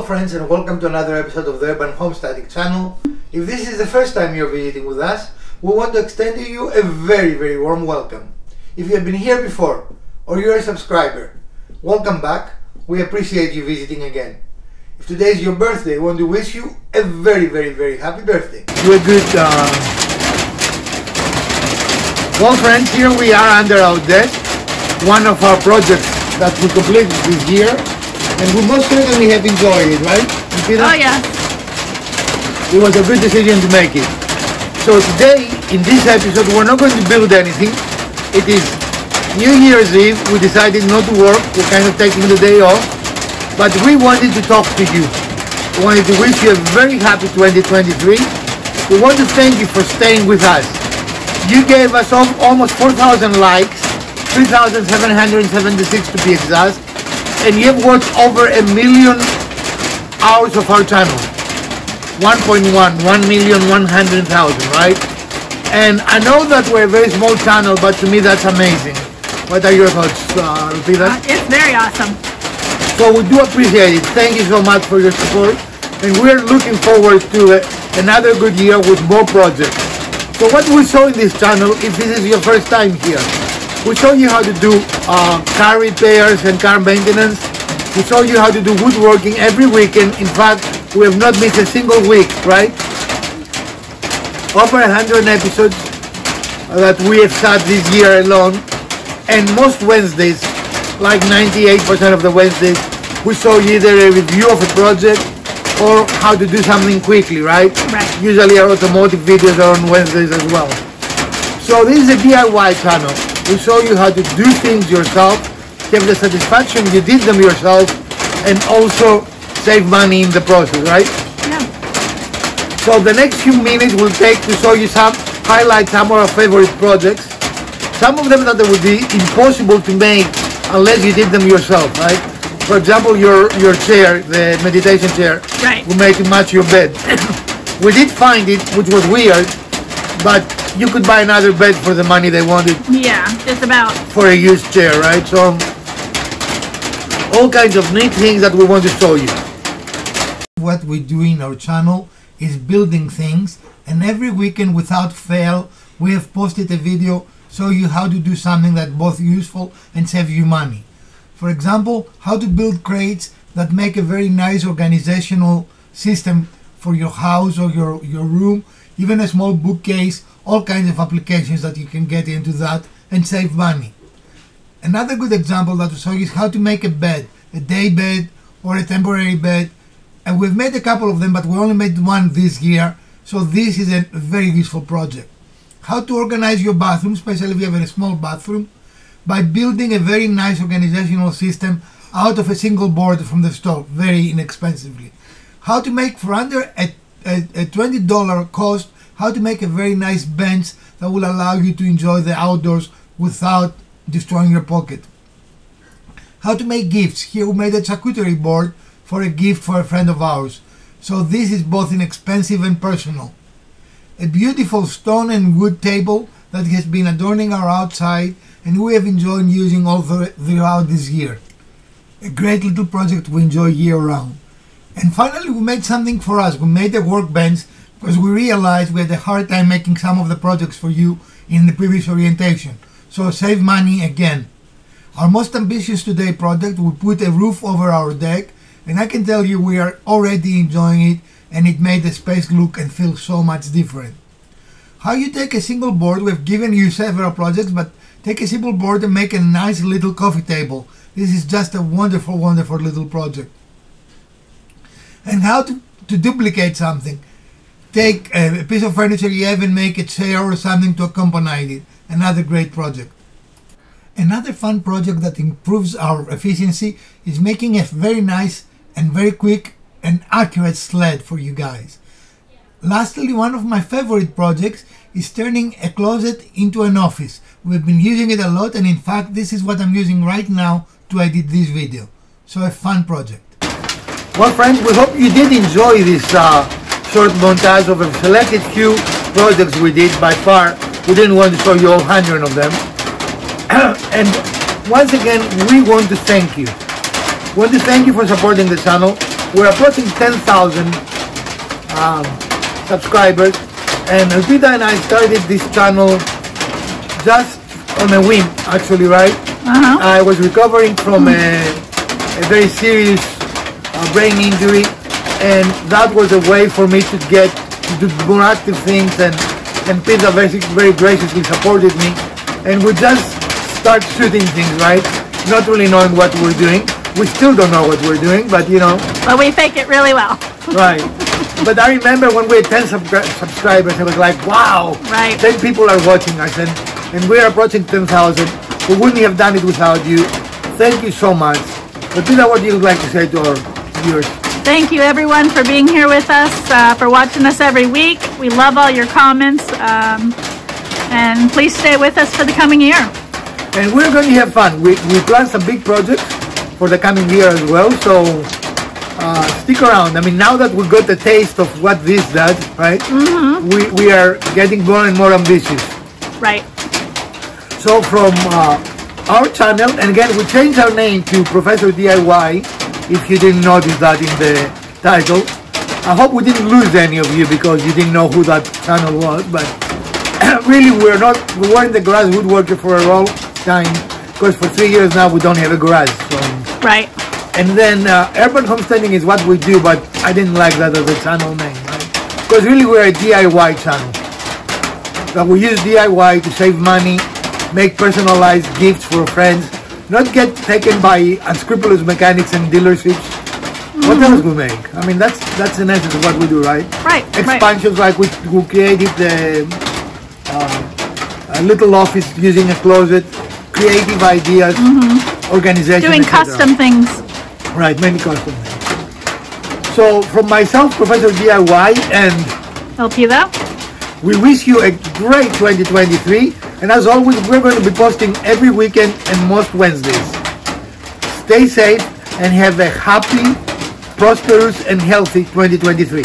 friends, and welcome to another episode of the Urban Homesteading channel. If this is the first time you're visiting with us, we want to extend to you a very warm welcome. If you have been here before or you're a subscriber, welcome back. We appreciate you visiting again. If today is your birthday, we want to wish you a very happy birthday. Do a good Well friends, here we are under our desk, one of our projects that we completed this year. And we most certainly have enjoyed it, right? Oh yeah. It was a good decision to make it. So today, in this episode, we're not going to build anything. It is New Year's Eve. We decided not to work. We're kind of taking the day off. But we wanted to talk to you. We wanted to wish you a very happy 2023. We want to thank you for staying with us. You gave us almost 4,000 likes, 3,776 to be exact. And you have watched over 1 million hours of our channel. 1,100,000, right? And I know that we're a very small channel, but to me that's amazing. What are your thoughts, Rupita? It's very awesome. So we do appreciate it. Thank you so much for your support. And we're looking forward to another good year with more projects. So what we show in this channel, if this is your first time here, we show you how to do car repairs and car maintenance. We show you how to do woodworking every weekend. In fact, we have not missed a single week, right? Over 100 episodes that we have shot this year alone. And most Wednesdays, like 98% of the Wednesdays, we show you either a review of a project or how to do something quickly, right? Right. Usually our automotive videos are on Wednesdays as well. So this is a DIY channel. We show you how to do things yourself, have the satisfaction you did them yourself, and also save money in the process, right? Yeah. So the next few minutes we'll take to show you highlight some of our favorite projects. Some of them that would be impossible to make unless you did them yourself, right? For example, your chair, the meditation chair, right, we made to match your bed. We did find it, which was weird, but you could buy another bed for the money they wanted. Yeah, just about. For a used chair, right? So, all kinds of neat things that we want to show you. What we do in our channel is building things, and every weekend without fail, we have posted a video show you how to do something that's both useful and save you money. For example, how to build crates that make a very nice organizational system for your house or your room, even a small bookcase, all kinds of applications that you can get into that and save money. Another good example that we show you is how to make a bed, a day bed or a temporary bed. And we've made a couple of them, but we only made one this year. So this is a very useful project. How to organize your bathroom, especially if you have a small bathroom, by building a very nice organizational system out of a single board from the store, very inexpensively. How to make for under a $20 cost, how to make a very nice bench that will allow you to enjoy the outdoors without destroying your pocket. How to make gifts. Here we made a charcuterie board for a gift for a friend of ours. So this is both inexpensive and personal. A beautiful stone and wood table that has been adorning our outside and we have enjoyed using all throughout this year. A great little project we enjoy year round. And finally we made something for us. We made a workbench because we realized we had a hard time making some of the projects for you in the previous orientation. So save money again. Our most ambitious today project, we put a roof over our deck, and I can tell you we are already enjoying it, and it made the space look and feel so much different. How you take a single board, we've given you several projects, but take a simple board and make a nice little coffee table. This is just a wonderful little project. And how to duplicate something. Take a piece of furniture you have and make a chair or something to accompany it. Another great project. Another fun project that improves our efficiency is making a very nice and very quick and accurate sled for you guys. Lastly, one of my favorite projects is turning a closet into an office. We've been using it a lot, and in fact this is what I'm using right now to edit this video. So a fun project. Well friends, we hope you did enjoy this short montage of a selected few projects we did. By far we didn't want to show you all 100 of them. And once again we want to thank you. We want to thank you for supporting the channel. we're approaching 10,000 subscribers, and Elpida and I started this channel just on a whim, actually, right? I was recovering from a very serious brain injury, and that was a way for me to get to do more active things, and Pizza very graciously supported me, and we just start shooting things, right? Not really knowing what we're doing. We still don't know what we're doing, but you know. But we fake it really well. Right. But I remember when we had 10 subscribers, I was like, wow, right. 10 people are watching us, and we're approaching 10,000. We wouldn't have done it without you. Thank you so much. But Pizza, what do you like to say to our viewers? Thank you, everyone, for being here with us, for watching us every week. We love all your comments, and please stay with us for the coming year. And we're going to have fun. We plan some big projects for the coming year as well, so stick around. I mean, now that we got the taste of what this does, right, we are getting more and more ambitious. Right. So from our channel, and again, we changed our name to Professor DIY, if you didn't notice that in the title. I hope we didn't lose any of you because you didn't know who that channel was, but really we weren't the garage woodworker for a long time, because for 3 years now we don't have a garage. So. Right. And then urban homesteading is what we do, but I didn't like that as a channel name, right? Because really we're a DIY channel. So we use DIY to save money, make personalized gifts for friends, not get taken by unscrupulous mechanics and dealerships. What else we make? I mean, that's in essence of what we do, right? Right. Expansions, like we created a little office using a closet, creative ideas, organization, doing custom things. Right, many custom things. So from myself, Professor DIY, and Elpida, we wish you a great 2023. And as always, we're going to be posting every weekend and most Wednesdays. Stay safe and have a happy, prosperous, and healthy 2023.